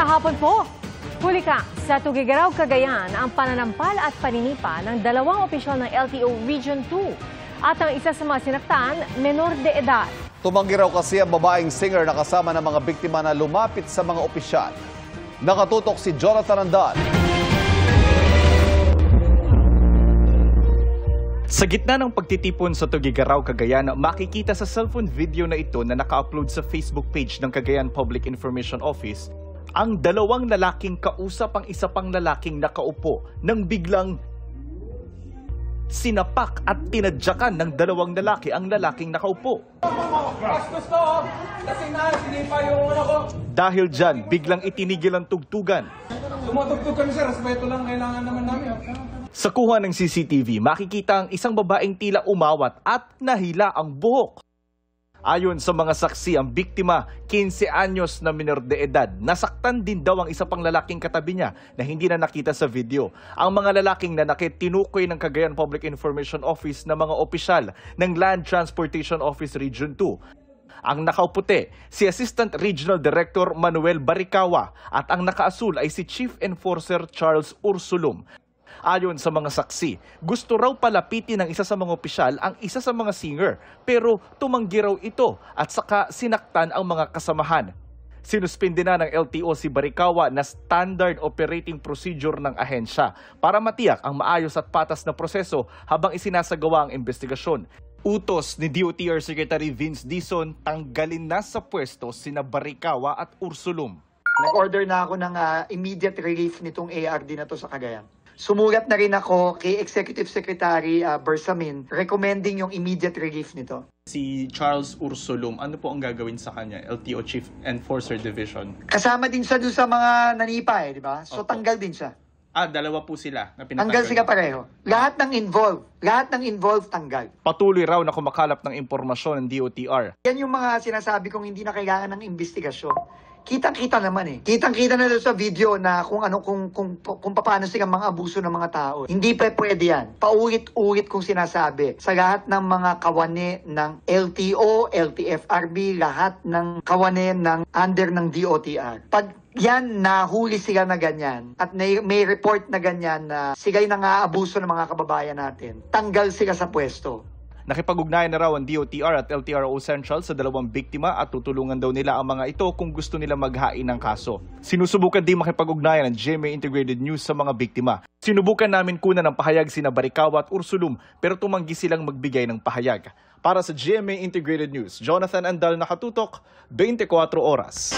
hapon po. Huli ka sa Tugigaraw, Cagayan ang pananampal at paninipa ng dalawang opisyal ng LTO Region 2 at ang isa sa mga sinaktan, menor de edad. Tumanggi raw kasi ang babaeng singer na kasama ng mga biktima na lumapit sa mga opisyal. Nakatutok si Jonathan Andal. Sa gitna ng pagtitipon sa Tugigaraw, Cagayan, makikita sa cellphone video na ito na naka-upload sa Facebook page ng Cagayan Public Information Office ang dalawang lalaking kausap ang isa pang lalaking nakaupo nang biglang sinapak at tinadyakan ng dalawang lalaki ang lalaking nakaupo. Dahil dyan, biglang itinigil ang tugtugan. Tumutugtog kami sir, respeto lang kailangan naman namin. Sa kuha ng CCTV, makikita ang isang babaeng tila umawat at nahila ang buhok. Ayon sa mga saksi, ang biktima, 15 anyos na menor de edad, nasaktan din daw ang isa pang lalaking katabi niya na hindi na nakita sa video. Ang mga lalaking nanakit tinukoy ng Cagayan Public Information Office na mga opisyal ng Land Transportation Office Region 2. Ang nakauputi, si Assistant Regional Director Manuel Baricawa at ang nakaasul ay si Chief Enforcer Charles Ursulum. Ayon sa mga saksi, gusto raw palapitin ng isa sa mga opisyal ang isa sa mga singer pero tumanggi raw ito at saka sinaktan ang mga kasamahan. Sinuspindi na ng LTO si Baricawa na standard operating procedure ng ahensya para matiyak ang maayos at patas na proseso habang isinasagawa ang investigasyon. Utos ni DOTR Secretary Vince Dizon, tanggalin na sa pwesto sina Baricawa at Ursulum. Nag-order na ako ng immediate relief nitong ARD na to sa Cagayan. Sumulat na rin ako kay Executive Secretary Bersamin recommending yung immediate relief nito. Si Charles Ursulum, ano po ang gagawin sa kanya? LTO Chief Enforcer Division. Kasama din siya doon sa mga nanipa di ba? So tanggal din siya. Dalawa po sila na pinatanggal. Tanggal sila pareho. Lahat ng involved tanggal. Patuloy raw na kumakalap ng impormasyon ng DOTR. Yan yung mga sinasabi kong hindi na kailangan ng investigasyon. Kitang-kita naman eh. Kitang-kita na doon sa video na kung paano silang mga abuso ng mga tao. Hindi pwede yan. Paulit-ulit kong sinasabi sa lahat ng mga kawane ng LTO, LTFRB, lahat ng kawane ng under ng DOTR. Pag yan nahuli sila na ganyan at may report na ganyan na sila'y nang-aabuso ng mga kababayan natin, tanggal sila sa pwesto. Nakipag-ugnayan na raw ang DOTR at LTRO Central sa dalawang biktima at tutulungan daw nila ang mga ito kung gusto nila maghain ng kaso. Sinusubukan din makipag-ugnayan ng GMA Integrated News sa mga biktima. Sinubukan namin kunan ng pahayag sina Baricawa at Ursulum pero tumanggi silang magbigay ng pahayag. Para sa GMA Integrated News, Jonathan Andal, nakatutok, 24 oras.